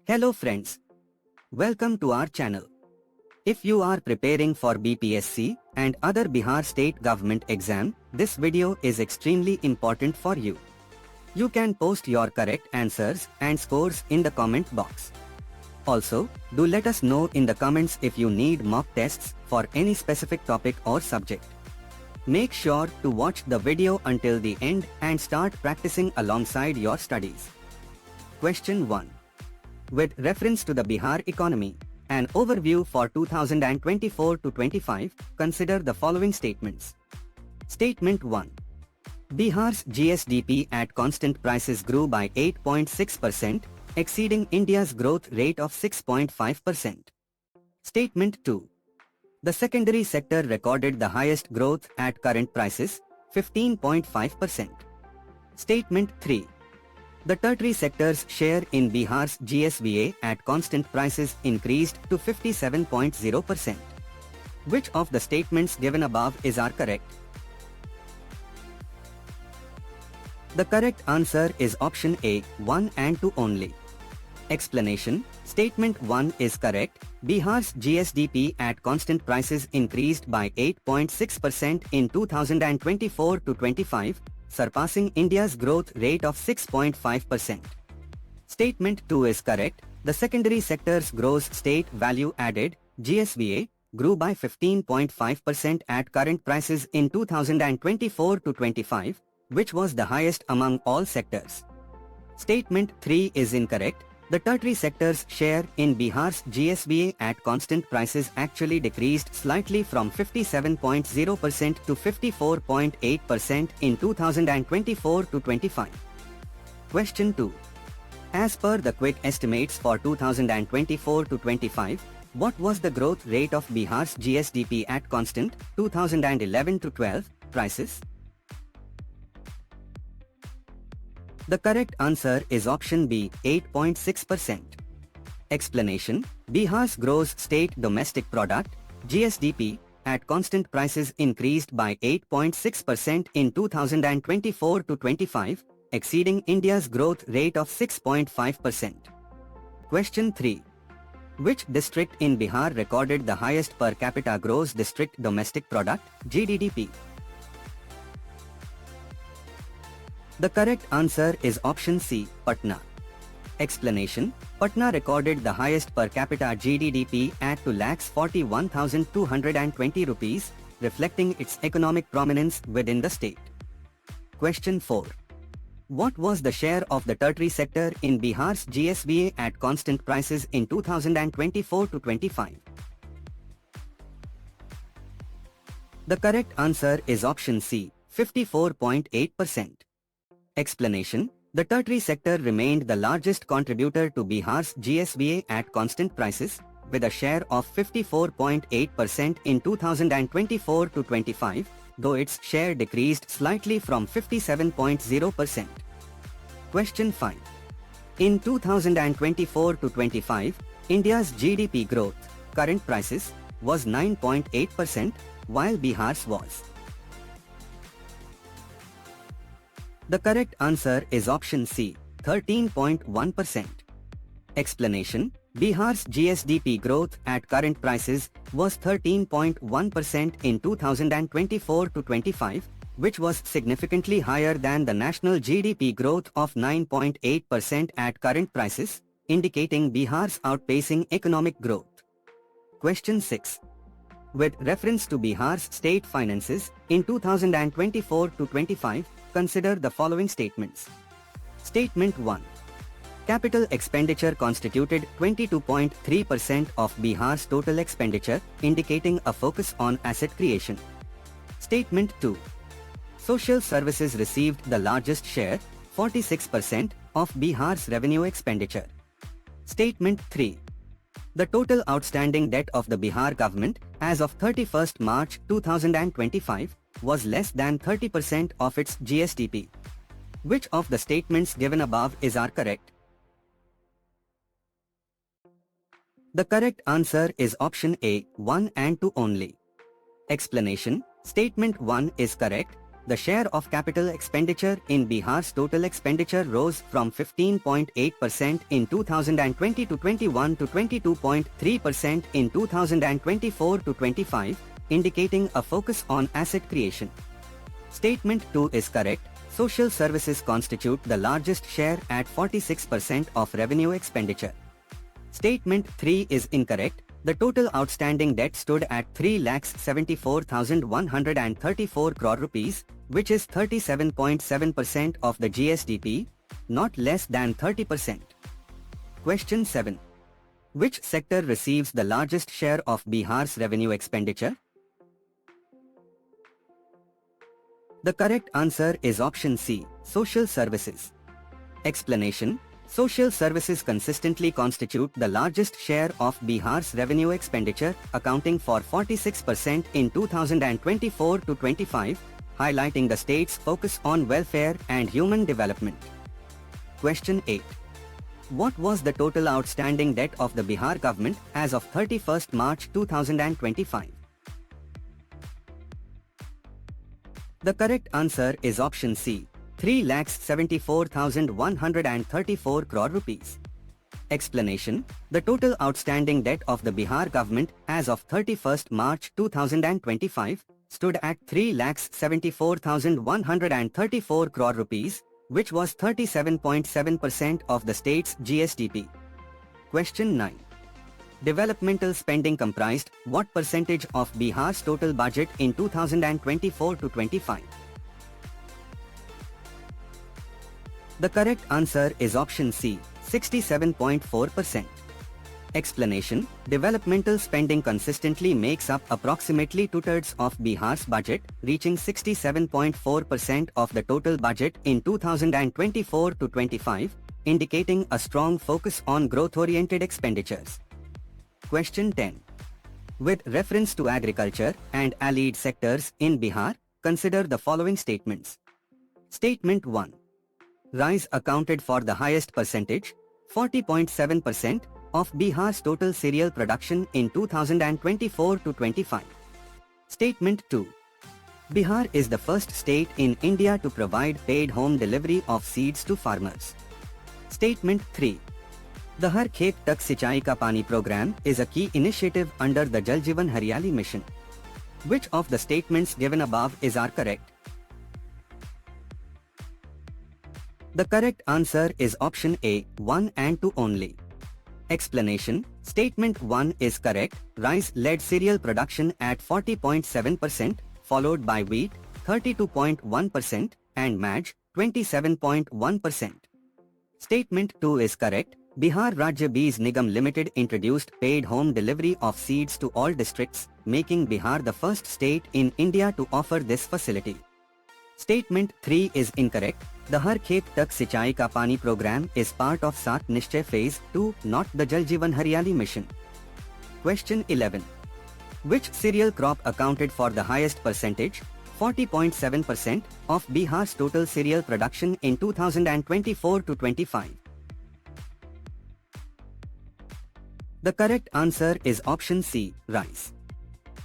Hello friends, welcome to our channel. If you are preparing for BPSC and other Bihar state government exam, this video is extremely important for you. You can post your correct answers and scores in the comment box. Also, do let us know in the comments if you need mock tests for any specific topic or subject. Make sure to watch the video until the end and start practicing alongside your studies. Question 1. With reference to the Bihar economy, an overview for 2024-25, consider the following statements. Statement 1. Bihar's GSDP at constant prices grew by 8.6%, exceeding India's growth rate of 6.5%. Statement 2. The secondary sector recorded the highest growth at current prices, 15.5%. Statement 3. The tertiary sector's share in Bihar's GSVA at constant prices increased to 57.0%. Which of the statements given above are correct? The correct answer is option A, 1 and 2 only. Explanation. Statement 1 is correct. Bihar's GSDP at constant prices increased by 8.6% in 2024-25, surpassing India's growth rate of 6.5%. Statement 2 is correct. The secondary sector's gross state value added, GSVA, grew by 15.5% at current prices in 2024-25, which was the highest among all sectors. Statement 3 is incorrect. The tertiary sector's share in Bihar's GSVA at constant prices actually decreased slightly from 57.0% to 54.8% in 2024-25. Question 2. As per the quick estimates for 2024-25, what was the growth rate of Bihar's GSDP at constant 2011-12 prices? The correct answer is option B, 8.6%. Explanation. Bihar's gross state domestic product, GSDP, at constant prices increased by 8.6% in 2024-25, exceeding India's growth rate of 6.5%. Question 3. Which district in Bihar recorded the highest per capita gross district domestic product, GDP? The correct answer is option C, Patna. Explanation. Patna recorded the highest per capita GDP at 2,41,220 rupees, reflecting its economic prominence within the state. Question 4. What was the share of the tertiary sector in Bihar's GSVA at constant prices in 2024-25? The correct answer is option C, 54.8%. Explanation. The tertiary sector remained the largest contributor to Bihar's GSVA at constant prices, with a share of 54.8% in 2024-25, though its share decreased slightly from 57.0%. Question 5. In 2024-25, India's GDP growth, current prices, was 9.8%, while Bihar's was. The correct answer is option C, 13.1%. Explanation. Bihar's GSDP growth at current prices was 13.1% in 2024-25, which was significantly higher than the national GDP growth of 9.8% at current prices, indicating Bihar's outpacing economic growth. Question 6. With reference to Bihar's state finances in 2024-25, consider the following statements. Statement 1. Capital expenditure constituted 22.3% of Bihar's total expenditure, indicating a focus on asset creation. Statement 2. Social services received the largest share, 46%, of Bihar's revenue expenditure. Statement 3. The total outstanding debt of the Bihar government as of 31st March 2025 was less than 30% of its GSDP. Which of the statements given above are correct? The correct answer is option A, 1 and 2 only. Explanation. Statement 1 is correct. the share of capital expenditure in Bihar's total expenditure rose from 15.8% in 2020 to 21 to 22.3% in 2024 to 25, indicating a focus on asset creation. Statement 2 is correct. Social services constitute the largest share at 46% of revenue expenditure. Statement 3 is incorrect. The total outstanding debt stood at 3,74,134 crore rupees, which is 37.7% of the GSDP, not less than 30%. Question 7. Which sector receives the largest share of Bihar's revenue expenditure? The correct answer is option C, social services. Explanation: social services consistently constitute the largest share of Bihar's revenue expenditure, accounting for 46% in 2024 to 25, highlighting the state's focus on welfare and human development. Question 8. What was the total outstanding debt of the Bihar government as of 31st March 2025? The correct answer is option C, 3,74,134 crore rupees. Explanation: the total outstanding debt of the Bihar government as of 31st March 2025 stood at 3,74,134 crore rupees, which was 37.7% of the state's GSDP. Question 9. Developmental spending comprised what percentage of Bihar's total budget in 2024 to 25? The correct answer is option C, 67.4%. Explanation: developmental spending consistently makes up approximately two-thirds of Bihar's budget, reaching 67.4% of the total budget in 2024 to 25, indicating a strong focus on growth-oriented expenditures. Question 10. With reference to agriculture and allied sectors in Bihar, consider the following statements. Statement 1. Rice accounted for the highest percentage, 40.7%, of Bihar's total cereal production in 2024 to 25. Statement 2. Bihar is the first state in India to provide paid home delivery of seeds to farmers. Statement 3. The Har Khet Tak Sinchai Ka Pani program is a key initiative under the Jal Jeevan Haryali mission. Which of the statements given above are correct? The correct answer is option A, 1 and 2 only. Explanation: Statement 1 is correct. Rice led cereal production at 40.7%, followed by wheat, 32.1%, and maize, 27.1%. Statement 2 is correct. Bihar Rajya Beej Nigam Limited introduced paid home delivery of seeds to all districts, making Bihar the first state in India to offer this facility. Statement 3 is incorrect. The Har Khet Tak Sinchai Ka Pani program is part of Sat Nishchay Phase 2, not the Jal Jeevan Haryali mission. Question 11. Which cereal crop accounted for the highest percentage, 40.7%, of Bihar's total cereal production in 2024 to 25? The correct answer is option C, rice.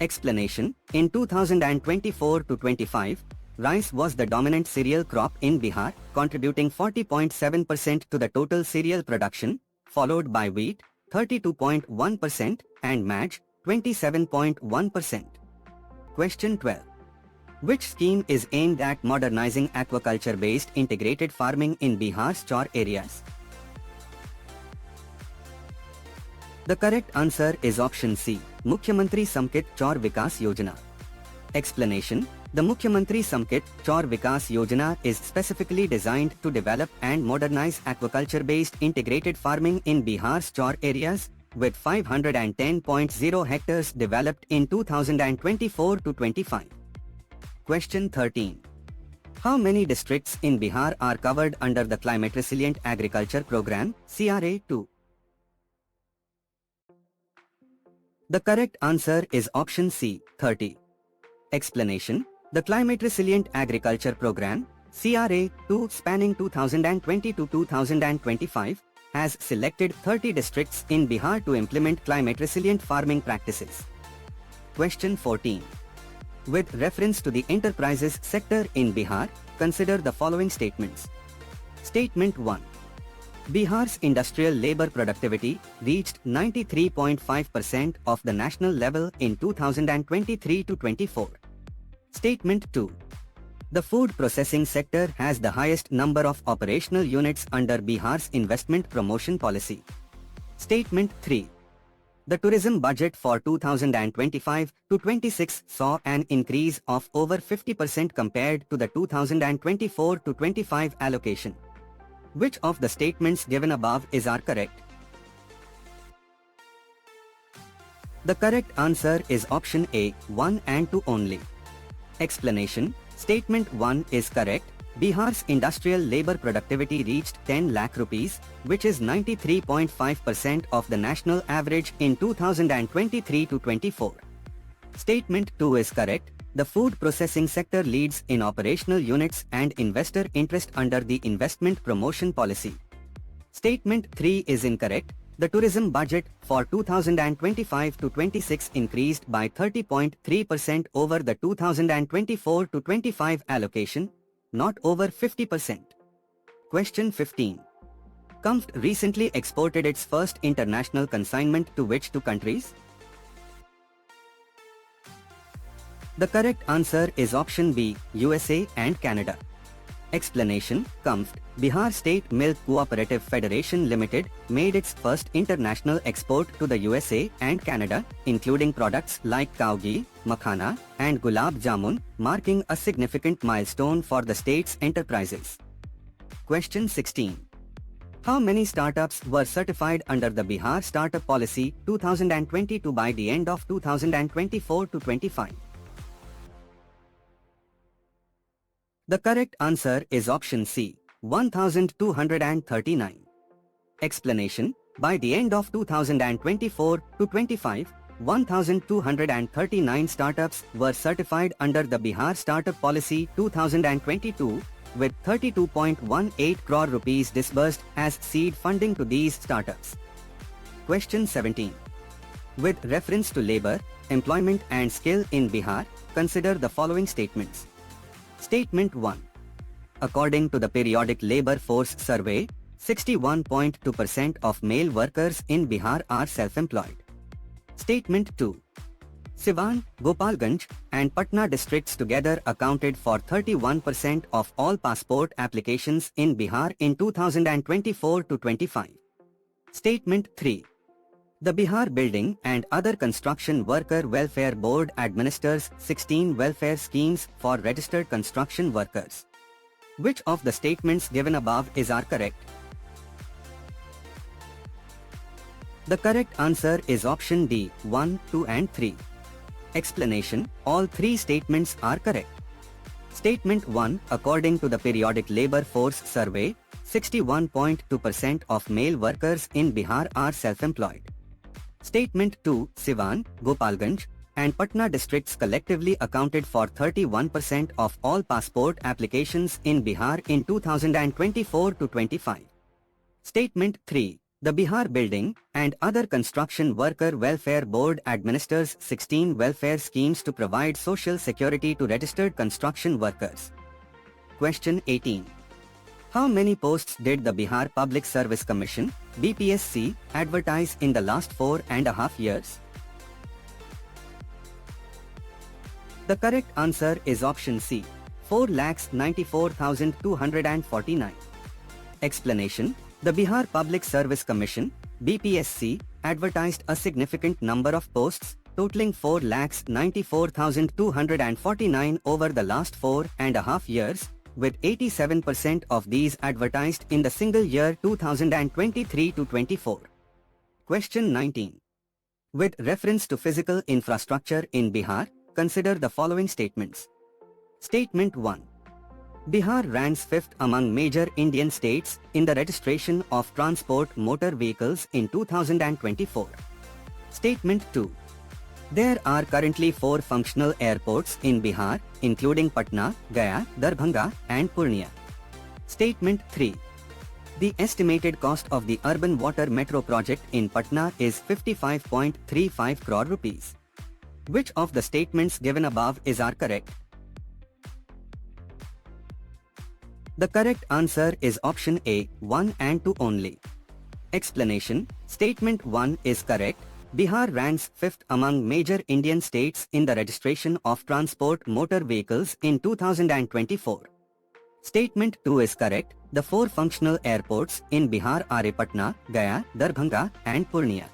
Explanation: in 2024 to 25, rice was the dominant cereal crop in Bihar, contributing 40.7% to the total cereal production, followed by wheat, 32.1%, and maize, 27.1%. Question 12. Which scheme is aimed at modernizing aquaculture-based integrated farming in Bihar's chor areas? The correct answer is option C, Mukhyamantri Samkit Chaur Vikas Yojana. Explanation: the Mukhyamantri Samkit Chaur Vikas Yojana is specifically designed to develop and modernize aquaculture-based integrated farming in Bihar's chor areas, with 510.0 hectares developed in 2024 to 25. Question 13. How many districts in Bihar are covered under the Climate Resilient Agriculture Program, CRA-2? The correct answer is option C, 30. Explanation: the Climate Resilient Agriculture Program, CRA-2, spanning 2020 to 2025, has selected 30 districts in Bihar to implement climate resilient farming practices. Question 14. With reference to the enterprises sector in Bihar, consider the following statements. Statement 1. Bihar's industrial labor productivity reached 93.5% of the national level in 2023-24. Statement 2. The food processing sector has the highest number of operational units under Bihar's investment promotion policy. Statement 3. The tourism budget for 2025-26 saw an increase of over 50% compared to the 2024-25 allocation. Which of the statements given above are correct? The correct answer is option A, 1 and 2 only. Explanation. Statement 1 is correct. Bihar's industrial labor productivity reached 10 lakh rupees, which is 93.5% of the national average in 2023-24. Statement 2 is correct. The food processing sector leads in operational units and investor interest under the investment promotion policy. Statement 3 is incorrect. The tourism budget for 2025-26 increased by 30.3% over the 2024-25 allocation, not over 50%. Question 15. CUMFT recently exported its first international consignment to which two countries? The correct answer is option B, USA and Canada. Explanation. CUMFT, Bihar State Milk Cooperative Federation Limited, made its first international export to the USA and Canada, including products like cow ghee, makhana, and gulab jamun, marking a significant milestone for the state's enterprises. Question 16. How many startups were certified under the Bihar Startup Policy 2022 by the end of 2024-25? The correct answer is option C, 1239. Explanation. By the end of 2024-25, 1239 startups were certified under the Bihar Startup Policy 2022, with 32.18 crore rupees disbursed as seed funding to these startups. Question 17. With reference to labor, employment and skill in Bihar, consider the following statements. Statement 1. According to the Periodic Labor Force Survey, 61.2% of male workers in Bihar are self-employed. Statement 2. Siwan, Gopalganj, and Patna districts together accounted for 31% of all passport applications in Bihar in 2024-25. Statement 3. The Bihar Building and Other Construction Worker Welfare Board administers 16 welfare schemes for registered construction workers. Which of the statements given above are correct? The correct answer is option D, 1, 2 and 3. Explanation. All three statements are correct. Statement 1. According to the Periodic Labor Force Survey, 61.2% of male workers in Bihar are self-employed. Statement 2. Siwan, Gopalganj, and Patna districts collectively accounted for 31% of all passport applications in Bihar in 2024-25. Statement 3. The Bihar Building and Other Construction Worker Welfare Board administers 16 welfare schemes to provide social security to registered construction workers. Question 18. How many posts did the Bihar Public Service Commission, BPSC, advertise in the last 4.5 years? The correct answer is option C, 4,94,249. Explanation. The Bihar Public Service Commission, BPSC, advertised a significant number of posts, totaling 4,94,249 over the last 4.5 years, with 87% of these advertised in the single year 2023-24. Question 19. With reference to physical infrastructure in Bihar, consider the following statements. Statement 1. Bihar ranks 5th among major Indian states in the registration of transport motor vehicles in 2024. Statement 2. There are currently 4 functional airports in Bihar, including Patna, Gaya, Darbhanga, and Purnia. Statement 3. The estimated cost of the urban water metro project in Patna is 55.35 crore rupees. Which of the statements given above are correct? The correct answer is option A, 1 and 2 only. Explanation: Statement 1 is correct. Bihar ranks 5th among major Indian states in the registration of transport motor vehicles in 2024. Statement 2 is correct. The 4 functional airports in Bihar are Patna, Gaya, Darbhanga and Purnia.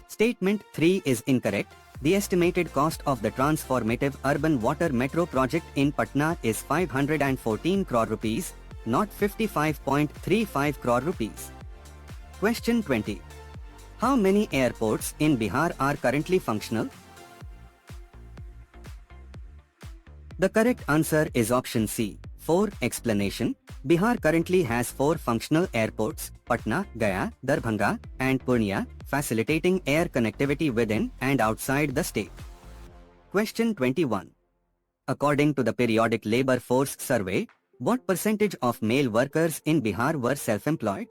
Statement 3 is incorrect. The estimated cost of the transformative urban water metro project in Patna is 514 crore rupees, not 55.35 crore rupees. Question 20. How many airports in Bihar are currently functional? The correct answer is option C, 4. Explanation: Bihar currently has 4 functional airports, Patna, Gaya, Darbhanga and Purnia, facilitating air connectivity within and outside the state. Question 21. According to the Periodic Labour Force Survey, what percentage of male workers in Bihar were self-employed?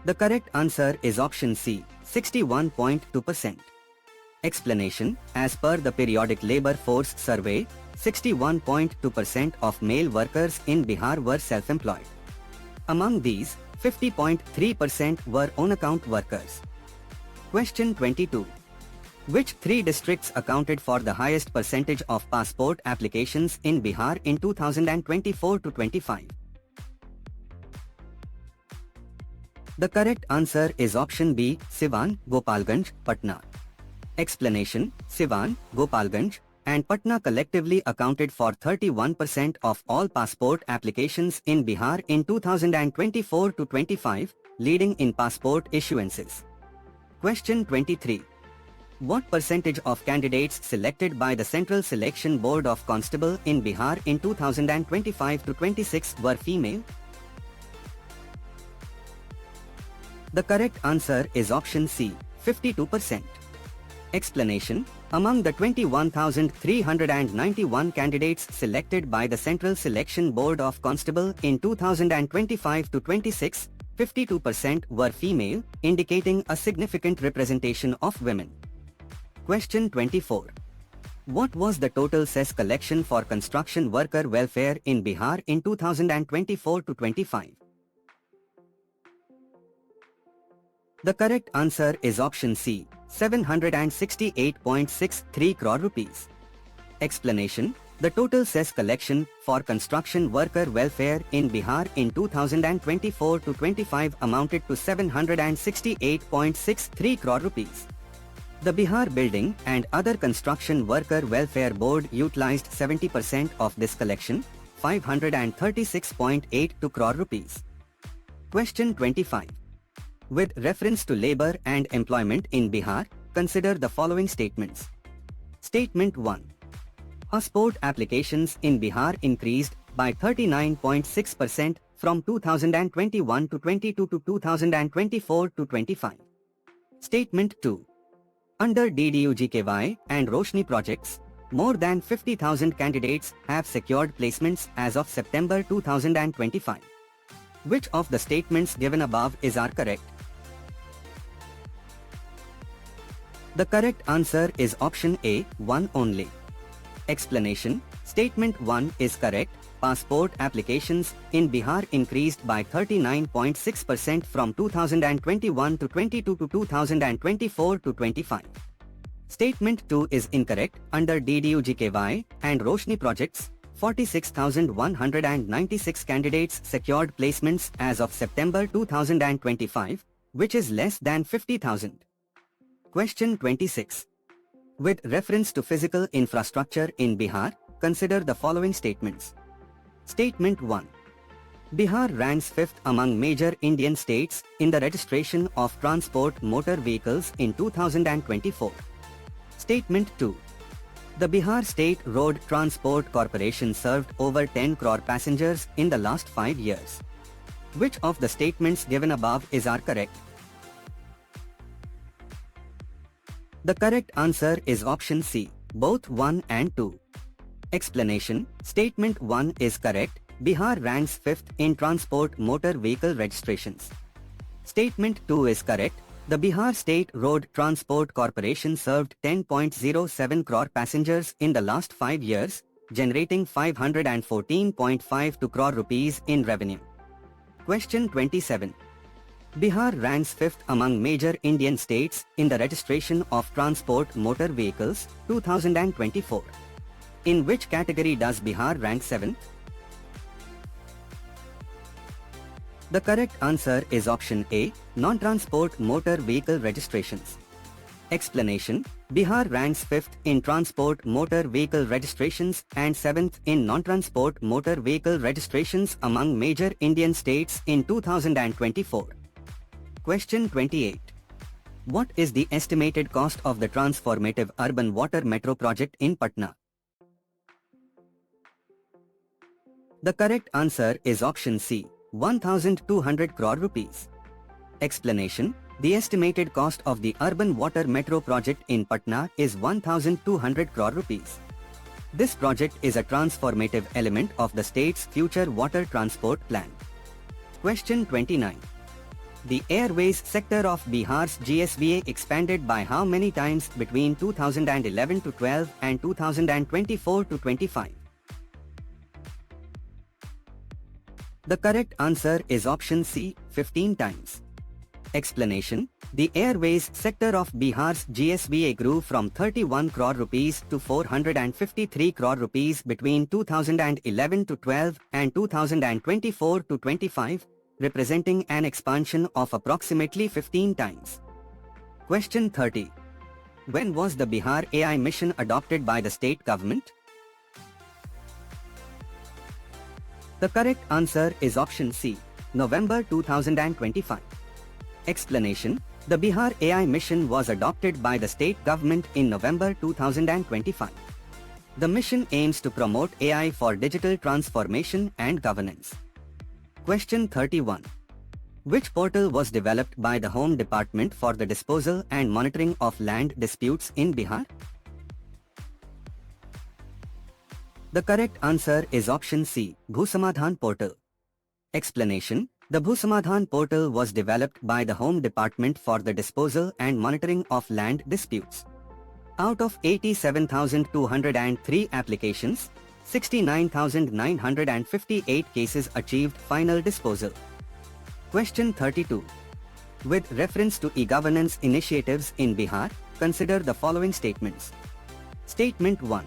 The correct answer is option C, 61.2%. Explanation: As per the Periodic Labour Force Survey, 61.2% of male workers in Bihar were self-employed. Among these, 50.3% were on-account workers. Question 22. Which 3 districts accounted for the highest percentage of passport applications in Bihar in 2024-25? The correct answer is option B, Siwan, Gopalganj, Patna. Explanation: Siwan, Gopalganj and Patna collectively accounted for 31% of all passport applications in Bihar in 2024-25, leading in passport issuances. Question 23. What percentage of candidates selected by the Central Selection Board of Constable in Bihar in 2025-26 were female? The correct answer is option C, 52%. Explanation: Among the 21,391 candidates selected by the Central Selection Board of Constable in 2025-26, 52% were female, indicating a significant representation of women. Question 24. What was the total cess collection for construction worker welfare in Bihar in 2024-25? The correct answer is option C, 768.63 crore rupees. Explanation: The total cess collection for construction worker welfare in Bihar in 2024-25 amounted to 768.63 crore rupees. The Bihar Building and Other Construction Worker Welfare Board utilized 70% of this collection, 536.82 crore rupees. Question 25. With reference to labor and employment in Bihar, consider the following statements. Statement 1. Passport applications in Bihar increased by 39.6% from 2021-22 to 2024-25. Statement 2. Under DailyGS and Roshni projects, more than 50,000 candidates have secured placements as of September 2025. Which of the statements given above are correct? The correct answer is option A, 1 only. Explanation: Statement 1 is correct. Passport applications in Bihar increased by 39.6% from 2021-22 to 2024-25. Statement 2 is incorrect. Under DailyGS and Roshni projects, 46,196 candidates secured placements as of September 2025, which is less than 50,000. Question 26. With reference to physical infrastructure in Bihar, consider the following statements. Statement 1. Bihar ranks 5th among major Indian states in the registration of transport motor vehicles in 2024. Statement 2. The Bihar State Road Transport Corporation served over 10 crore passengers in the last 5 years. Which of the statements given above are correct? The correct answer is option C, both 1 and 2. Explanation: Statement 1 is correct. Bihar ranks 5th in transport motor vehicle registrations. Statement 2 is correct. The Bihar State Road Transport Corporation served 10.07 crore passengers in the last 5 years, generating 514.52 crore rupees in revenue. Question 27. Bihar ranks 5th among major Indian states in the registration of transport motor vehicles 2024. In which category does Bihar rank 7th? The correct answer is option A, non-transport motor vehicle registrations. Explanation: Bihar ranks 5th in transport motor vehicle registrations and 7th in non-transport motor vehicle registrations among major Indian states in 2024. Question 28. What is the estimated cost of the transformative urban water metro project in Patna? The correct answer is option C, 1,200 crore rupees. Explanation: the estimated cost of the urban water metro project in Patna is 1,200 crore rupees. This project is a transformative element of the state's future water transport plan. Question 29. The airways sector of Bihar's GSDP expanded by how many times between 2011 to 12 and 2024 to 25? The correct answer is option C, 15 times. Explanation: the airways sector of Bihar's GSDP grew from 31 crore rupees to 453 crore rupees between 2011 to 12 and 2024 to 25, representing an expansion of approximately 15 times. Question 30. When was the Bihar AI mission adopted by the state government? The correct answer is option C, November 2025. Explanation: the Bihar AI mission was adopted by the state government in November 2025. The mission aims to promote AI for digital transformation and governance. Question 31. Which portal was developed by the Home Department for the disposal and monitoring of land disputes in Bihar? The correct answer is option C, Bhusamadhan portal. Explanation: the Bhusamadhan portal was developed by the Home Department for the disposal and monitoring of land disputes. Out of 87,203 applications, 69,958 cases achieved final disposal. Question 32. With reference to e-governance initiatives in Bihar, consider the following statements. Statement 1.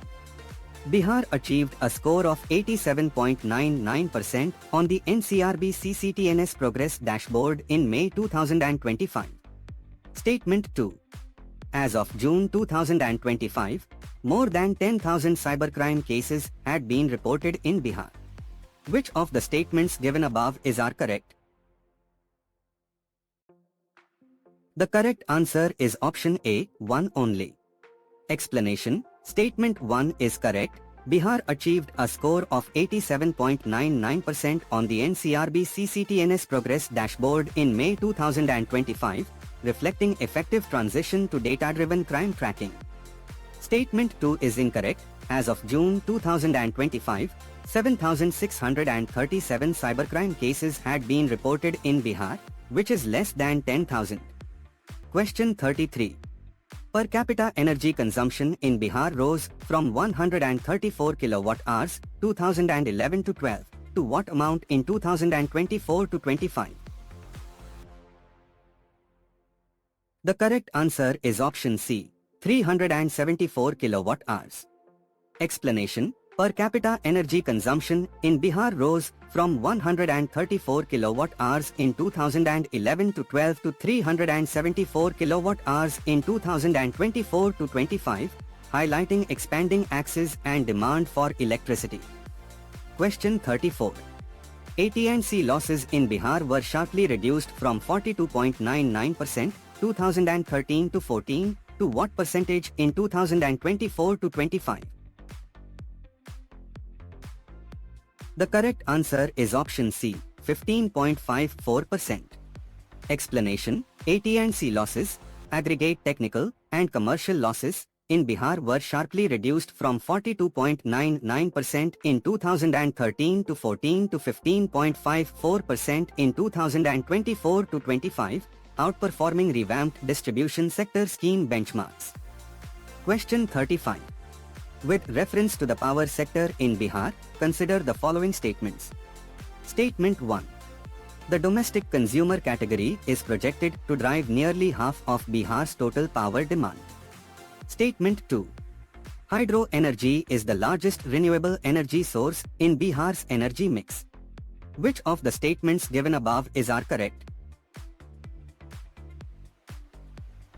Bihar achieved a score of 87.99% on the NCRB CCTNS Progress Dashboard in May 2025. Statement 2. As of June 2025, more than 10,000 cybercrime cases had been reported in Bihar. Which of the statements given above are correct? The correct answer is option A, 1 only. Explanation: Statement 1 is correct. Bihar achieved a score of 87.99% on the NCRB CCTNS Progress Dashboard in May 2025, reflecting effective transition to data-driven crime tracking. Statement 2 is incorrect. As of June 2025, 7,637 cybercrime cases had been reported in Bihar, which is less than 10,000. Question 33. Per capita energy consumption in Bihar rose from 134 kWh 2011 to 12 to what amount in 2024 to 25? The correct answer is option C, 374 kWh. Explanation: Per capita energy consumption in Bihar rose from 134 kWh in 2011 to 12 to 374 kWh in 2024 to 25, highlighting expanding access and demand for electricity. Question 34. AT&C losses in Bihar were sharply reduced from 42.99% 2013 to 14 to what percentage in 2024 to 25? The correct answer is option C, 15.54%. Explanation: AT&C losses, aggregate technical and commercial losses, in Bihar were sharply reduced from 42.99% in 2013 to 14 to 15.54% in 2024 to 25, outperforming revamped distribution sector scheme benchmarks. Question 35. With reference to the power sector in Bihar, consider the following statements. Statement 1. The domestic consumer category is projected to drive nearly half of Bihar's total power demand. Statement 2. Hydro energy is the largest renewable energy source in Bihar's energy mix. Which of the statements given above are correct?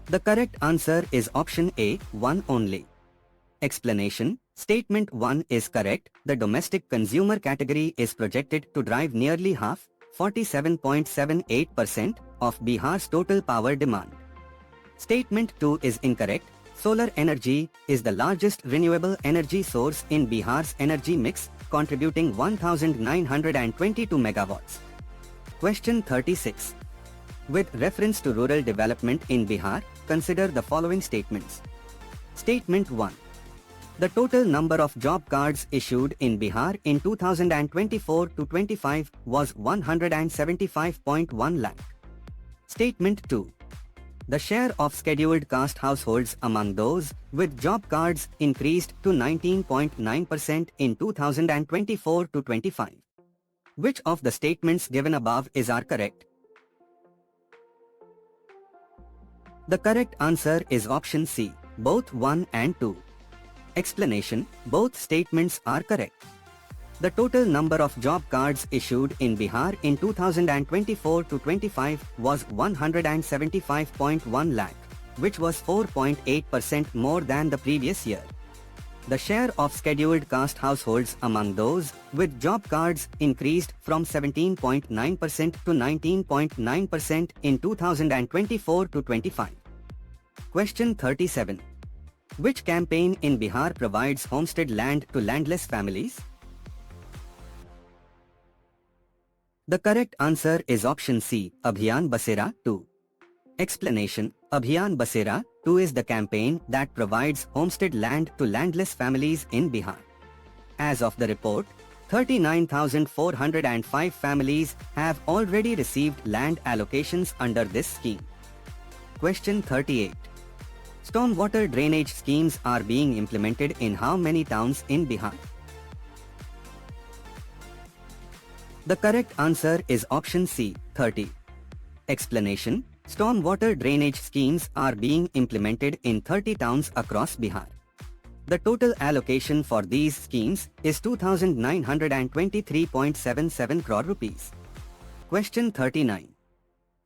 The correct answer is option A, 1 only. Explanation. Statement 1 is correct. The domestic consumer category is projected to drive nearly half, 47.78% of Bihar's total power demand. Statement 2 is incorrect. Solar energy is the largest renewable energy source in Bihar's energy mix, contributing 1,922 megawatts. Question 36. With reference to rural development in Bihar, consider the following statements. Statement 1. The total number of job cards issued in Bihar in 2024 to 25 was 175.1 lakh. Statement 2. The share of scheduled caste households among those with job cards increased to 19.9% in 2024 to 25. Which of the statements given above are correct? The correct answer is option C, both 1 and 2. Explanation. Both statements are correct. The total number of job cards issued in Bihar in 2024 to 25 was 175.1 lakh, which was 4.8% more than the previous year. The share of scheduled caste households among those with job cards increased from 17.9% to 19.9% in 2024 to 25. Question 37. Which campaign in Bihar provides homestead land to landless families? The correct answer is option C, Abhiyan Basera 2. Explanation. Abhiyan Basera 2 is the campaign that provides homestead land to landless families in Bihar. As of the report, 39,405 families have already received land allocations under this scheme. Question 38. Stormwater drainage schemes are being implemented in how many towns in Bihar? The correct answer is option C, 30. Explanation. Stormwater drainage schemes are being implemented in 30 towns across Bihar. The total allocation for these schemes is 2,923.77 crore rupees. Question 39.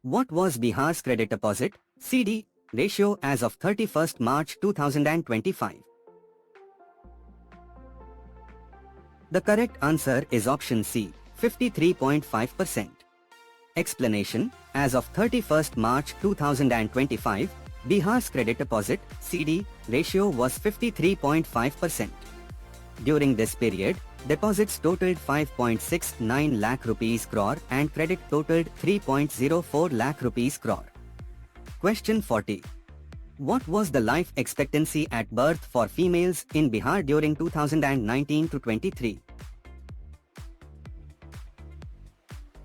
What was Bihar's credit deposit (CD) ratio as of 31st March 2025? The correct answer is option C, 53.5%. Explanation. As of 31st March 2025, Bihar's credit deposit (CD) ratio was 53.5%. During this period, deposits totaled 5.69 lakh rupees crore and credit totaled 3.04 lakh rupees crore. Question 40. What was the life expectancy at birth for females in Bihar during 2019 to 23?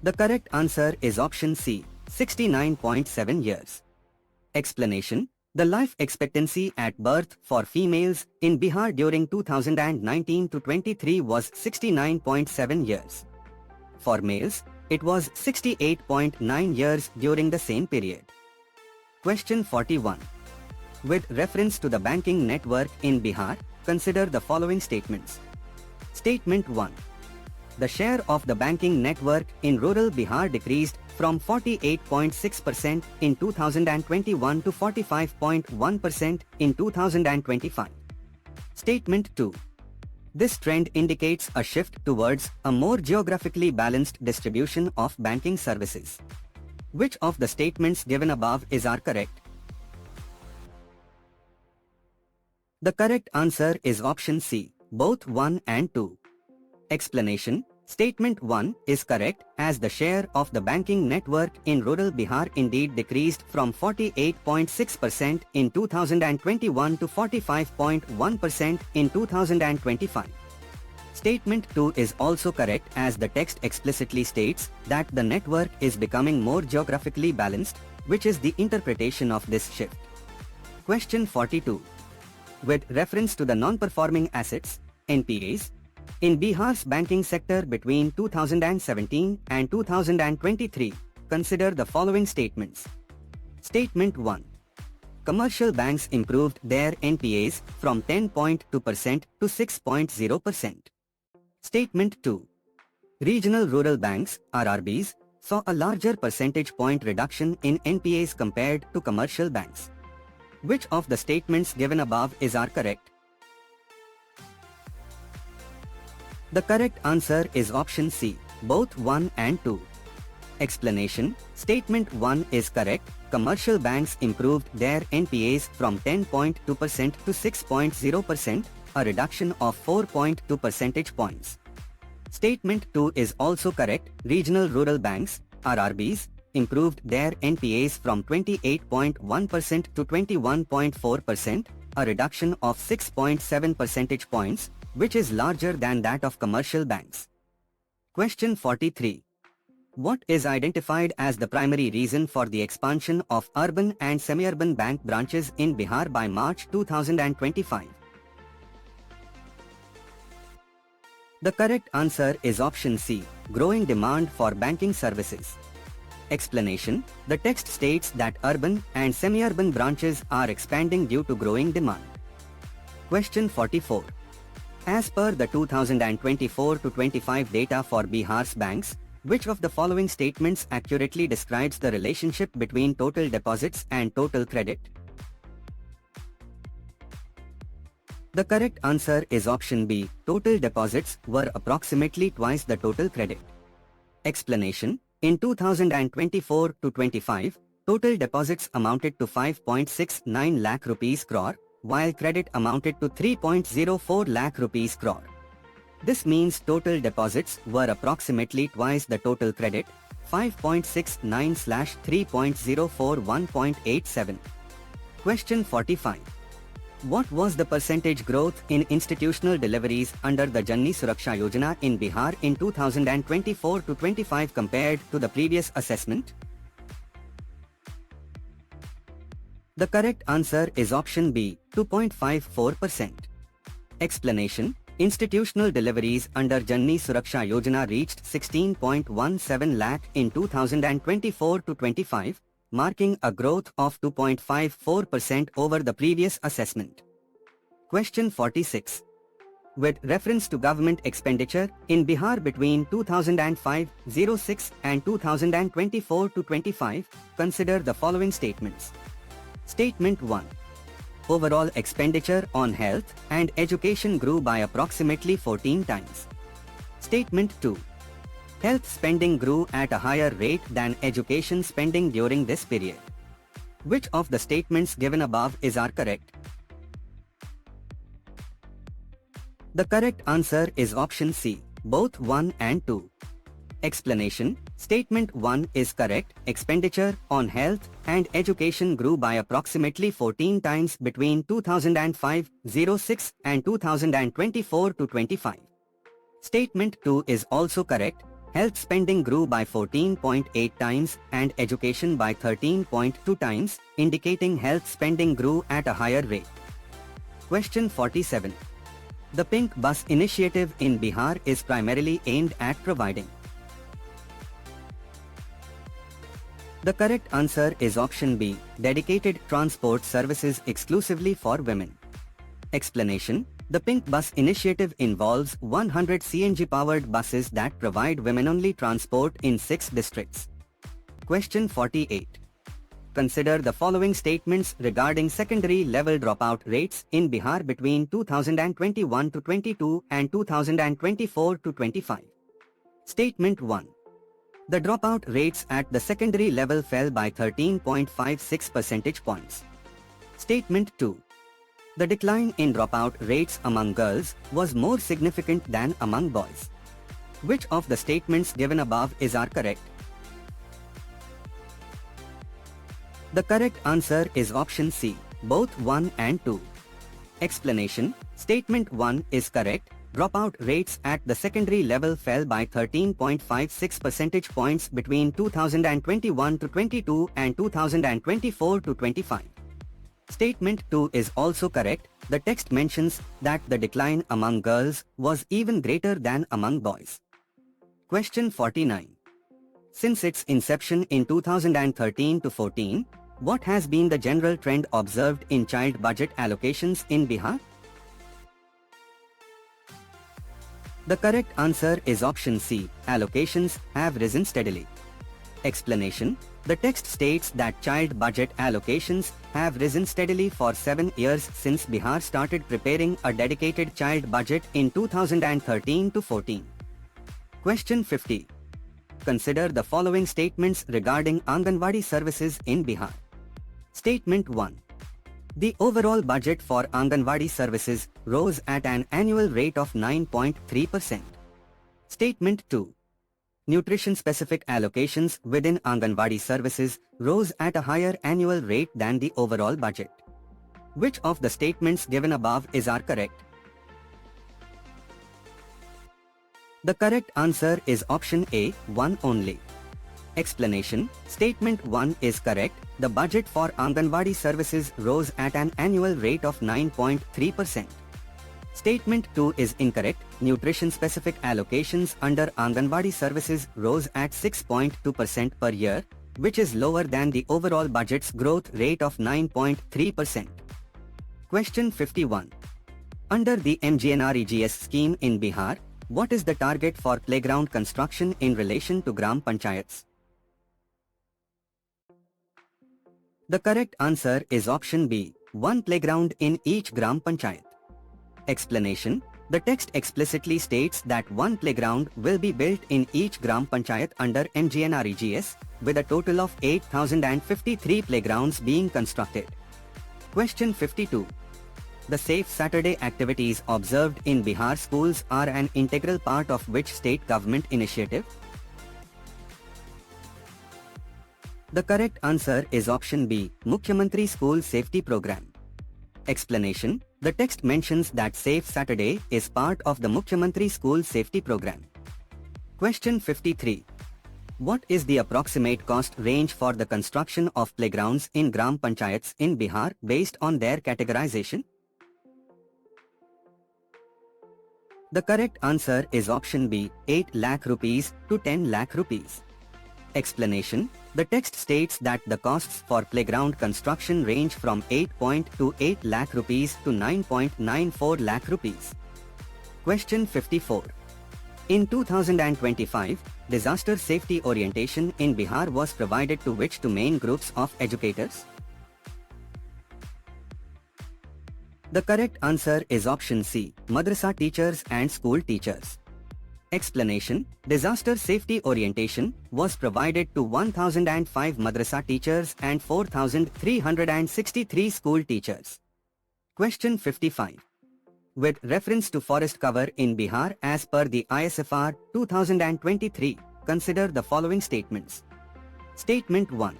The correct answer is option C, 69.7 years. Explanation. The life expectancy at birth for females in Bihar during 2019 to 23 was 69.7 years. For males, it was 68.9 years during the same period. Question 41. With reference to the banking network in Bihar, consider the following statements. Statement 1. The share of the banking network in rural Bihar decreased from 48.6% in 2021 to 45.1% in 2025. Statement 2. This trend indicates a shift towards a more geographically balanced distribution of banking services. Which of the statements given above are correct? The correct answer is option C, both 1 and 2. Explanation. Statement 1 is correct, as the share of the banking network in rural Bihar indeed decreased from 48.6% in 2021 to 45.1% in 2025. Statement 2 is also correct, as the text explicitly states that the network is becoming more geographically balanced, which is the interpretation of this shift. Question 42. With reference to the non-performing assets, NPAs, in Bihar's banking sector between 2017 and 2023, consider the following statements. Statement 1. Commercial banks improved their NPAs from 10.2% to 6.0%. Statement 2. Regional rural banks, RRBs, saw a larger percentage point reduction in NPAs compared to commercial banks. Which of the statements given above are correct? The correct answer is option C, both 1 and 2. Explanation. Statement 1 is correct. Commercial banks improved their NPAs from 10.2% to 6.0%, a reduction of 4.2 percentage points. Statement 2 is also correct. Regional rural banks, RRBs, improved their NPAs from 28.1% to 21.4%, a reduction of 6.7 percentage points, which is larger than that of commercial banks. Question 43. What is identified as the primary reason for the expansion of urban and semi-urban bank branches in Bihar by March 2025? The correct answer is option C, growing demand for banking services. Explanation. The text states that urban and semi-urban branches are expanding due to growing demand. Question 44. As per the 2024-25 data for Bihar's banks, which of the following statements accurately describes the relationship between total deposits and total credit? The correct answer is option B, total deposits were approximately twice the total credit. Explanation. In 2024-25, total deposits amounted to 5.69 lakh rupees crore, while credit amounted to 3.04 lakh rupees crore. This means total deposits were approximately twice the total credit, 5.69/3.041.87. Question 45. What was the percentage growth in institutional deliveries under the Janni Suraksha Yojana in Bihar in 2024-25 compared to the previous assessment? The correct answer is option B, 2.54%. Explanation. Institutional deliveries under Janni Suraksha Yojana reached 16.17 lakh in 2024-25, marking a growth of 2.54% over the previous assessment. Question 46. With reference to government expenditure in Bihar between 2005-06 and 2024-25, consider the following statements. Statement 1. Overall expenditure on health and education grew by approximately 14 times. Statement 2. Health spending grew at a higher rate than education spending during this period. Which of the statements given above are correct? The correct answer is option C, both 1 and 2. Explanation. Statement 1 is correct. Expenditure on health and education grew by approximately 14 times between 2005-06 and 2024-25. Statement 2 is also correct. Health spending grew by 14.8 times and education by 13.2 times, indicating health spending grew at a higher rate. Question 47. The Pink Bus initiative in Bihar is primarily aimed at providing. The correct answer is option B, dedicated transport services exclusively for women. Explanation. The Pink Bus initiative involves 100 CNG-powered buses that provide women-only transport in 6 districts. Question 48. Consider the following statements regarding secondary level dropout rates in Bihar between 2021-22 and 2024-25. Statement 1. The dropout rates at the secondary level fell by 13.56 percentage points. Statement 2. The decline in dropout rates among girls was more significant than among boys. Which of the statements given above are correct? The correct answer is option C, both 1 and 2. Explanation: Statement 1 is correct. Dropout rates at the secondary level fell by 13.56 percentage points between 2021 to 22 and 2024 to 25. Statement 2 is also correct. The text mentions that the decline among girls was even greater than among boys. Question 49. Since its inception in 2013 to 14, what has been the general trend observed in child budget allocations in Bihar? The correct answer is option C, allocations have risen steadily. Explanation: The text states that child budget allocations have risen steadily for 7 years since Bihar started preparing a dedicated child budget in 2013 to 14. Question 50. Consider the following statements regarding Anganwadi services in Bihar. Statement 1. The overall budget for Anganwadi services rose at an annual rate of 9.3%. Statement 2. Nutrition-specific allocations within Anganwadi services rose at a higher annual rate than the overall budget. Which of the statements given above are correct? The correct answer is option A, 1 only. Explanation: Statement 1 is correct. The budget for Anganwadi services rose at an annual rate of 9.3%. Statement 2 is incorrect. Nutrition-specific allocations under Anganwadi services rose at 6.2% per year, which is lower than the overall budget's growth rate of 9.3%. Question 51. Under the MGNREGS scheme in Bihar, what is the target for playground construction in relation to Gram Panchayats? The correct answer is option B, 1 playground in each Gram Panchayat. Explanation: The text explicitly states that 1 playground will be built in each Gram Panchayat under MGNREGS, with a total of 8,053 playgrounds being constructed. Question 52. The Safe Saturday activities observed in Bihar schools are an integral part of which state government initiative? The correct answer is option B, Mukhyamantri School Safety Program. Explanation: The text mentions that Safe Saturday is part of the Mukhyamantri School Safety Program. Question 53. What is the approximate cost range for the construction of playgrounds in Gram Panchayats in Bihar based on their categorization? The correct answer is option B, 8 lakh rupees to 10 lakh rupees. Explanation: The text states that the costs for playground construction range from 8.28 lakh rupees to 9.94 lakh rupees. Question 54. In 2025, disaster safety orientation in Bihar was provided to which two main groups of educators? The correct answer is option C, madrasa teachers and school teachers. Explanation: Disaster safety orientation was provided to 1,005 madrasa teachers and 4,363 school teachers. Question 55. With reference to forest cover in Bihar as per the ISFR 2023, consider the following statements. Statement 1.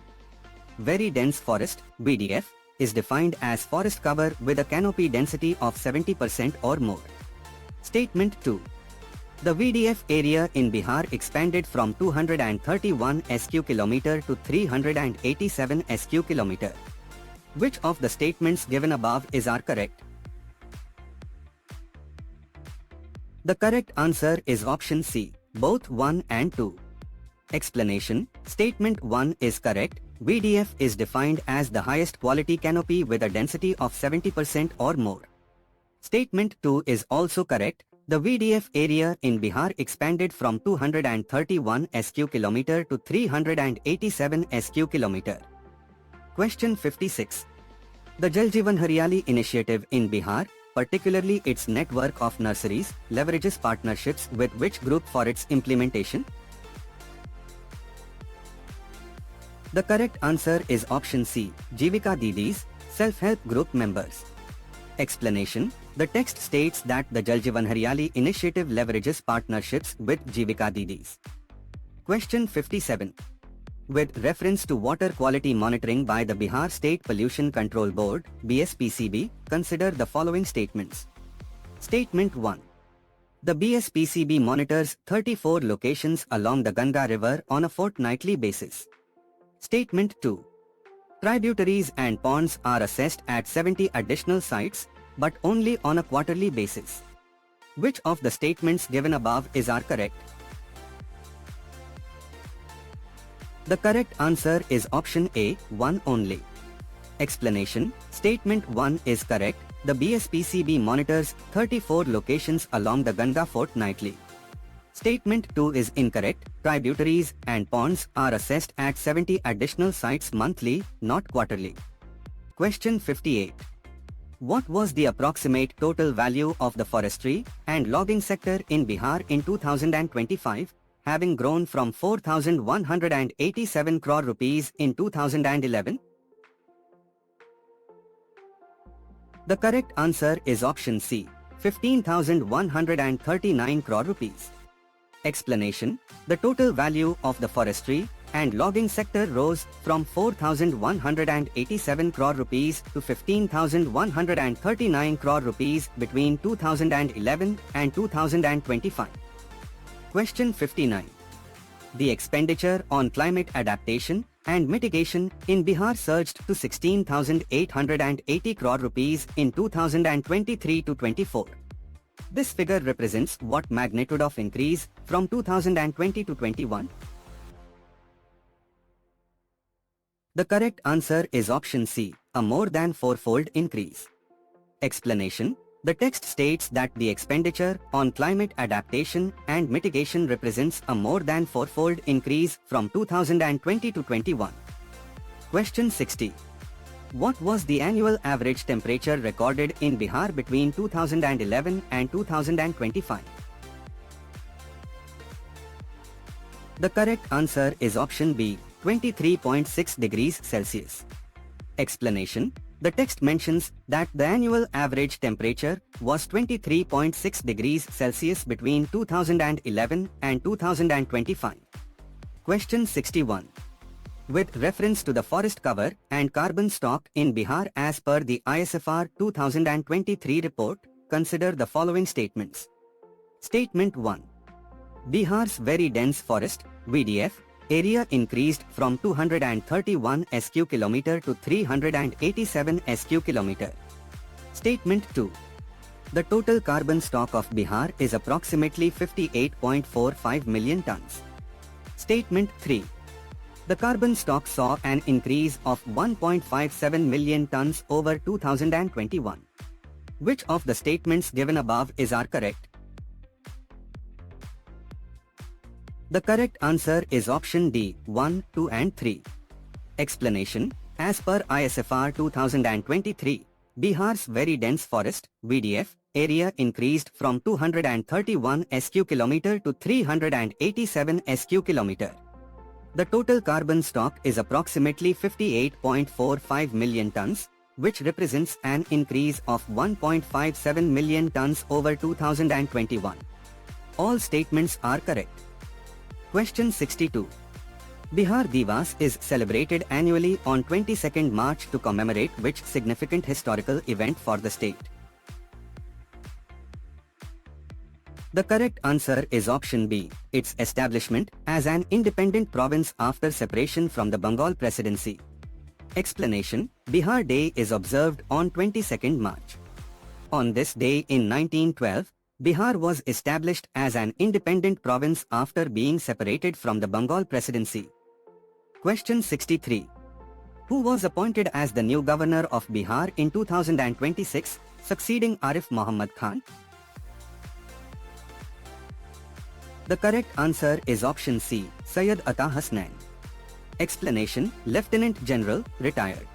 Very dense forest, BDF, is defined as forest cover with a canopy density of 70% or more. Statement 2. The VDF area in Bihar expanded from 231 SQ km to 387 SQ km. Which of the statements given above are correct? The correct answer is option C, both 1 and 2. Explanation: Statement 1 is correct. VDF is defined as the highest quality canopy with a density of 70% or more. Statement 2 is also correct. The VDF area in Bihar expanded from 231 SQ km to 387 SQ km. Question 56. The Jal Jeevan Haryali initiative in Bihar, particularly its network of nurseries, leverages partnerships with which group for its implementation? The correct answer is option C, Jivika Didis, self-help group members. Explanation: The text states that the Jal Jeevan Hariyali initiative leverages partnerships with Jeevika Didis. Question 57. With reference to water quality monitoring by the Bihar State Pollution Control Board, BSPCB, consider the following statements. Statement 1. The BSPCB monitors 34 locations along the Ganga River on a fortnightly basis. Statement 2. Tributaries and ponds are assessed at 70 additional sites, but only on a quarterly basis. Which of the statements given above are correct? The correct answer is option A, 1 only. Explanation. Statement 1 is correct. The BSPCB monitors 34 locations along the Ganga fortnightly. Statement 2 is incorrect. Tributaries and ponds are assessed at 70 additional sites monthly, not quarterly. Question 58. What was the approximate total value of the forestry and logging sector in Bihar in 2025, having grown from 4,187 crore rupees in 2011? The correct answer is option C, 15,139 crore rupees. Explanation. The total value of the forestry and logging sector rose from 4,187 crore rupees to 15,139 crore rupees between 2011 and 2025. Question 59. The expenditure on climate adaptation and mitigation in Bihar surged to 16,880 crore rupees in 2023-24. This figure represents what magnitude of increase from 2020 to 21? The correct answer is option C, a more than fourfold increase. Explanation. The text states that the expenditure on climate adaptation and mitigation represents a more than fourfold increase from 2020 to 21. Question 60. What was the annual average temperature recorded in Bihar between 2011 and 2025? The correct answer is option B, 23.6 degrees Celsius. Explanation. The text mentions that the annual average temperature was 23.6 degrees Celsius between 2011 and 2025. Question 61. With reference to the forest cover and carbon stock in Bihar as per the ISFR 2023 report, consider the following statements. Statement 1. Bihar's very dense forest, VDF, area increased from 231 sq km to 387 sq km. Statement 2. The total carbon stock of Bihar is approximately 58.45 million tons. Statement 3. The carbon stock saw an increase of 1.57 million tons over 2021. Which of the statements given above are correct? The correct answer is option D, 1, 2 and 3. Explanation. As per ISFR 2023, Bihar's very dense forest, VDF, area increased from 231 sq km to 387 sq km. The total carbon stock is approximately 58.45 million tons, which represents an increase of 1.57 million tons over 2021. All statements are correct. Question 62. Bihar Divas is celebrated annually on 22nd March to commemorate which significant historical event for the state? The correct answer is option B, its establishment as an independent province after separation from the Bengal Presidency. Explanation. Bihar Day is observed on 22nd March. On this day in 1912, Bihar was established as an independent province after being separated from the Bengal Presidency. Question 63. Who was appointed as the new governor of Bihar in 2026, succeeding Arif Muhammad Khan? The correct answer is option C, Syed Ata Hasnain. Explanation. Lieutenant General, retired.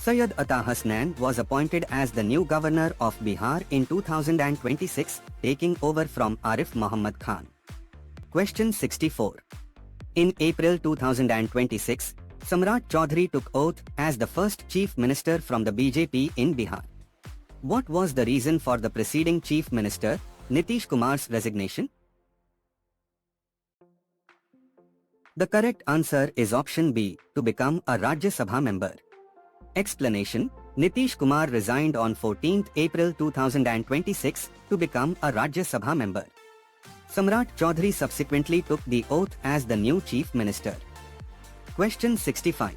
Syed Ata Hasnain was appointed as the new governor of Bihar in 2026, taking over from Arif Muhammad Khan. Question 64. In April 2026, Samrat Chaudhary took oath as the first chief minister from the BJP in Bihar. What was the reason for the preceding Chief Minister, Nitish Kumar's resignation? The correct answer is option B, to become a Rajya Sabha member. Explanation: Nitish Kumar resigned on 14th April 2026 to become a Rajya Sabha member. Samrat Chaudhary subsequently took the oath as the new Chief Minister. Question 65.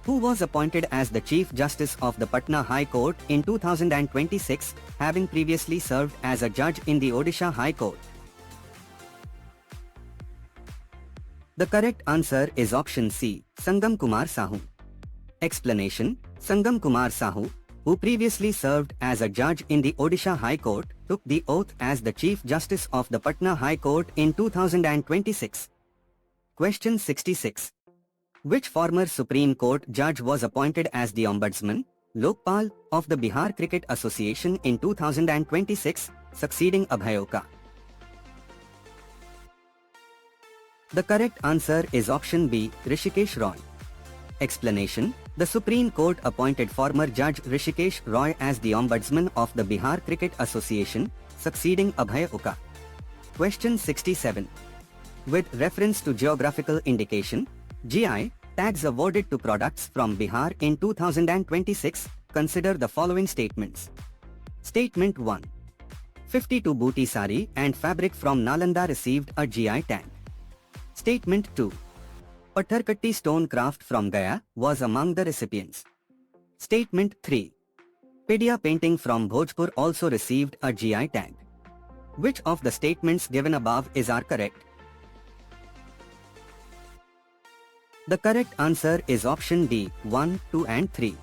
Who was appointed as the Chief Justice of the Patna High Court in 2026, having previously served as a judge in the Odisha High Court? The correct answer is option C, Sangam Kumar Sahu. Explanation: Sangam Kumar Sahu, who previously served as a judge in the Odisha High Court, took the oath as the Chief Justice of the Patna High Court in 2026. Question 66. Which former Supreme Court judge was appointed as the Ombudsman, Lokpal, of the Bihar Cricket Association in 2026, succeeding Abhay Oka? The correct answer is option B, Rishikesh Roy. Explanation: the Supreme Court appointed former Judge Rishikesh Roy as the Ombudsman of the Bihar Cricket Association, succeeding Abhay Oka. Question 67. With reference to geographical indication, GI, tags awarded to products from Bihar in 2026, consider the following statements. Statement 1. 52 booty sari and fabric from Nalanda received a GI tag. Statement 2. Patharkatti stone craft from Gaya was among the recipients. Statement 3. Pedia painting from Bhojpur also received a GI tag. Which of the statements given above are correct? The correct answer is option D, 1, 2 and 3.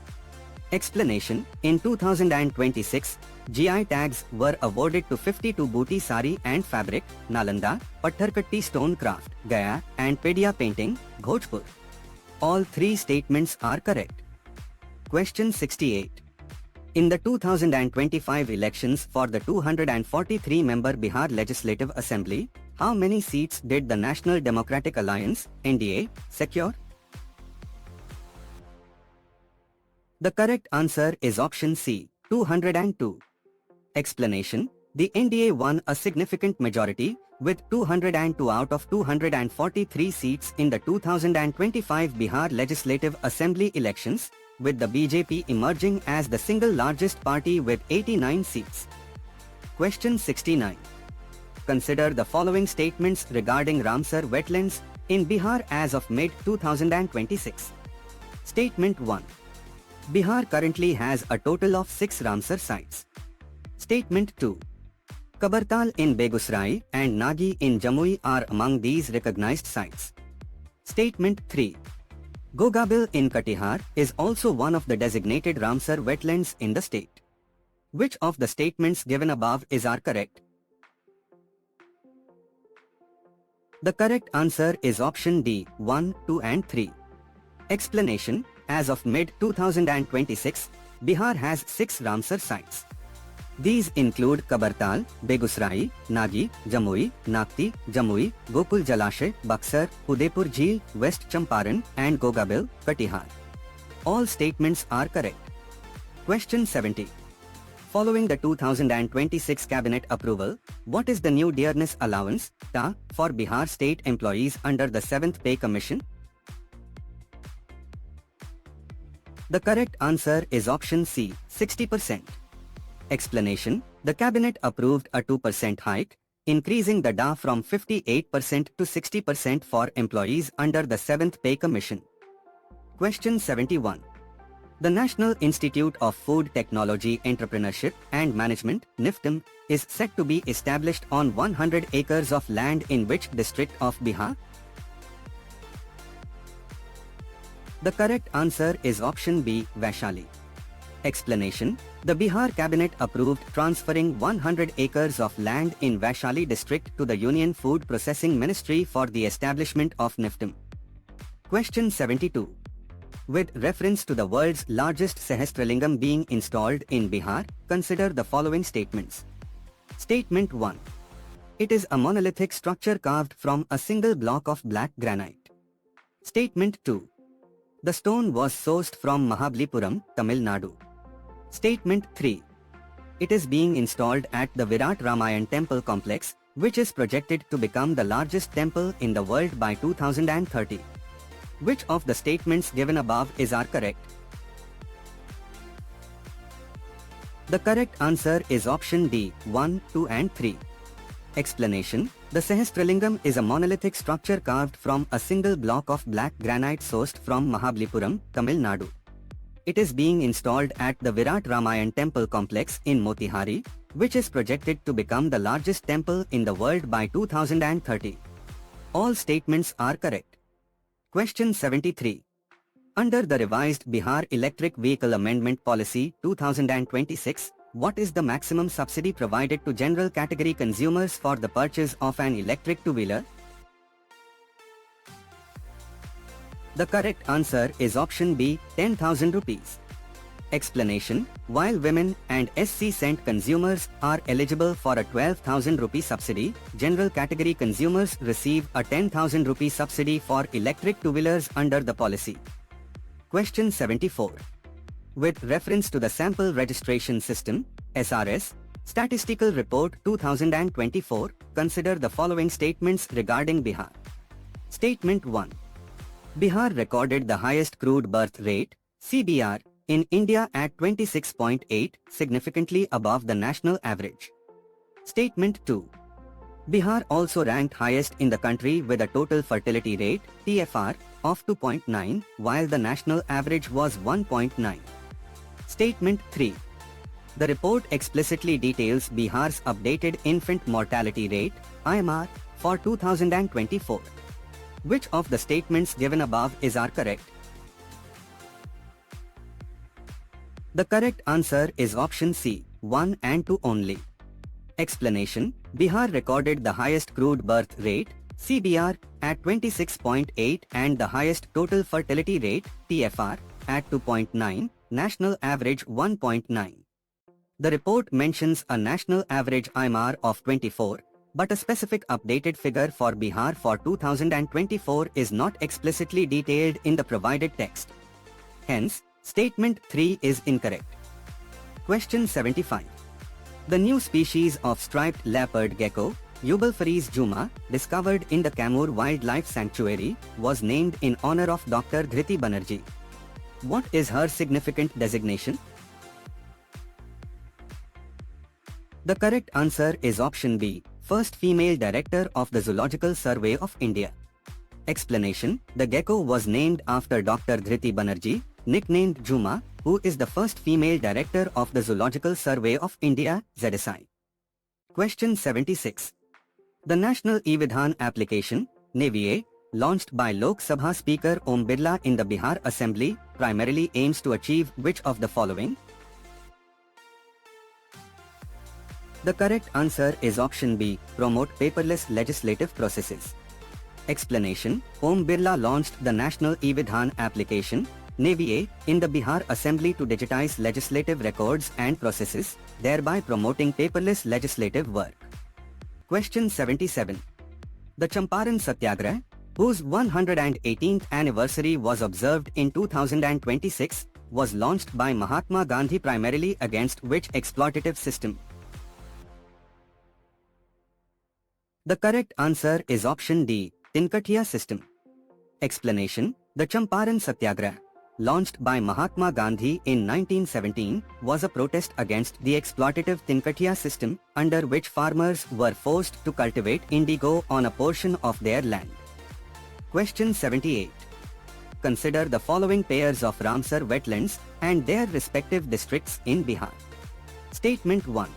Explanation: in 2026, GI tags were awarded to 52 booty sari and fabric, Nalanda, Patharkatti stone craft, Gaya, and Pedia painting, Bhojpur. All three statements are correct. Question 68. In the 2025 elections for the 243-member Bihar Legislative Assembly, how many seats did the National Democratic Alliance, NDA, secure? The correct answer is option C, 202. Explanation: the NDA won a significant majority, with 202 out of 243 seats in the 2025 Bihar Legislative Assembly elections, with the BJP emerging as the single largest party with 89 seats. Question 69. Consider the following statements regarding Ramsar wetlands in Bihar as of mid-2026. Statement 1. Bihar currently has a total of 6 Ramsar sites. Statement 2. Kabartal in Begusrai and Nagi in Jamui are among these recognized sites. Statement 3. Gogabil in Katihar is also one of the designated Ramsar wetlands in the state. Which of the statements given above are correct? The correct answer is option D, 1, 2 and 3. Explanation: as of mid-2026, Bihar has 6 Ramsar sites. These include Kabartal, Begusrai, Nagi, Jamui, Nakti, Jamui, Gokul Jalashay, Buxar, Udaipur Jheel, West Champaran, and Gogabil, Katihar. All statements are correct. Question 70. Following the 2026 Cabinet approval, what is the new dearness allowance, TA, for Bihar state employees under the 7th Pay Commission? The correct answer is option C, 60%. Explanation: the Cabinet approved a 2% hike, increasing the DA from 58% to 60% for employees under the 7th Pay Commission. Question 71. The National Institute of Food Technology Entrepreneurship and Management, NIFTM, is set to be established on 100 acres of land in which district of Bihar? The correct answer is option B, Vaishali. Explanation: the Bihar Cabinet approved transferring 100 acres of land in Vaishali district to the Union Food Processing Ministry for the establishment of NIFTM. Question 72. With reference to the world's largest Sahasralingam being installed in Bihar, consider the following statements. Statement 1. It is a monolithic structure carved from a single block of black granite. Statement 2. The stone was sourced from Mahabalipuram, Tamil Nadu. Statement 3. It is being installed at the Virat Ramayan temple complex, which is projected to become the largest temple in the world by 2030. Which of the statements given above are correct? The correct answer is option D, 1, 2 and 3. Explanation: the Sahasralingam is a monolithic structure carved from a single block of black granite sourced from Mahabalipuram, Tamil Nadu. It is being installed at the Virat Ramayan temple complex in Motihari, which is projected to become the largest temple in the world by 2030. All statements are correct. Question 73. Under the revised Bihar Electric Vehicle Amendment Policy 2026, what is the maximum subsidy provided to general category consumers for the purchase of an electric two-wheeler? The correct answer is option B, 10,000 rupees. Explanation: while women and SC cent consumers are eligible for a 12,000 rupee subsidy, general category consumers receive a 10,000 rupee subsidy for electric two-wheelers under the policy. Question 74. With reference to the Sample Registration System, SRS, Statistical Report 2024, consider the following statements regarding Bihar. Statement 1. Bihar recorded the highest crude birth rate, CBR, in India at 26.8, significantly above the national average. Statement 2. Bihar also ranked highest in the country with a total fertility rate, TFR, of 2.9, while the national average was 1.9. Statement 3. The report explicitly details Bihar's updated infant mortality rate, IMR, for 2024. Which of the statements given above are correct? The correct answer is option C, 1 and 2 only. Explanation: Bihar recorded the highest crude birth rate, CBR, at 26.8 and the highest total fertility rate, TFR, at 2.9, national average 1.9. The report mentions a national average IMR of 24, but a specific updated figure for Bihar for 2024 is not explicitly detailed in the provided text. Hence, statement 3 is incorrect. Question 75. The new species of striped leopard gecko, Eublepharis juma, discovered in the Camur Wildlife Sanctuary, was named in honor of Dr. Dhriti Banerjee. What is her significant designation? The correct answer is option B, first female director of the Zoological Survey of India. Explanation: the gecko was named after Dr. Dhriti Banerjee, nicknamed Juma, who is the first female director of the Zoological Survey of India, ZSI. Question 76. The National E-Vidhan application, NEVIA, launched by Lok Sabha Speaker Om Birla in the Bihar Assembly, primarily aims to achieve which of the following? The correct answer is option B, promote paperless legislative processes. Explanation: Om Birla launched the National E-Vidhan application, NEVIA, in the Bihar Assembly to digitize legislative records and processes, thereby promoting paperless legislative work. Question 77. The Champaran Satyagrah, whose 118th anniversary was observed in 2026, was launched by Mahatma Gandhi primarily against which exploitative system? The correct answer is option D, Tinkatia system. Explanation: the Champaran Satyagrah, launched by Mahatma Gandhi in 1917, was a protest against the exploitative Tinkatia system, under which farmers were forced to cultivate indigo on a portion of their land. Question 78. Consider the following pairs of Ramsar wetlands and their respective districts in Bihar. Statement 1.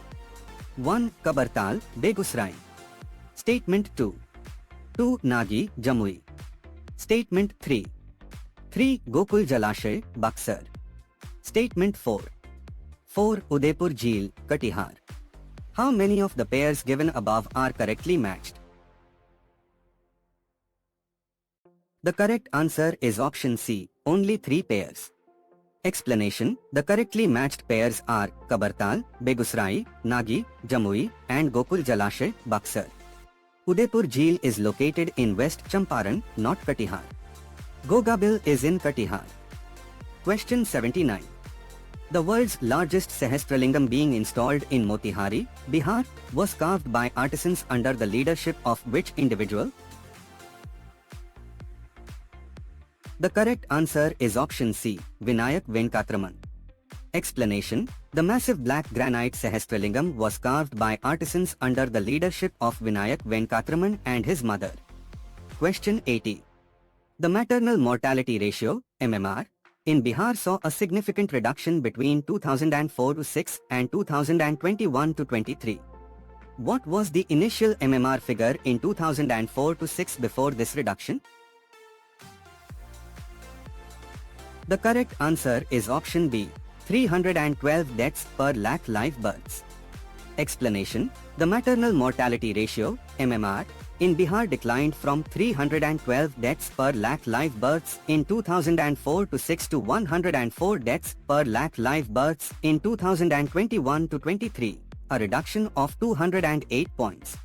1. Kabartal, Begusrai. Statement 2. 2. Nagi, Jamui. Statement 3. 3. Gokul Jalashay, Buxar. Statement 4. 4. Udaipur Jheel, Katihar. How many of the pairs given above are correctly matched? The correct answer is option C, only 3 pairs. Explanation: the correctly matched pairs are Kabartal, Begusrai, Nagi, Jamui, and Gokul Jalashay, Buxar. Udaipur Jheel is located in West Champaran, not Katihar. Gogabil is in Katihar. Question 79. The world's largest Sahasralingam being installed in Motihari, Bihar, was carved by artisans under the leadership of which individual? The correct answer is option C, Vinayak Venkatraman. Explanation: the massive black granite Sahasralingam was carved by artisans under the leadership of Vinayak Venkatraman and his mother. Question 80. The maternal mortality ratio, MMR, in Bihar saw a significant reduction between 2004-6 and 2021-23. What was the initial MMR figure in 2004-6 before this reduction? The correct answer is option B, 312 deaths per lakh live births. Explanation: the maternal mortality ratio, MMR, in Bihar declined from 312 deaths per lakh live births in 2004-6 to 104 deaths per lakh live births in 2021-23, a reduction of 208 points.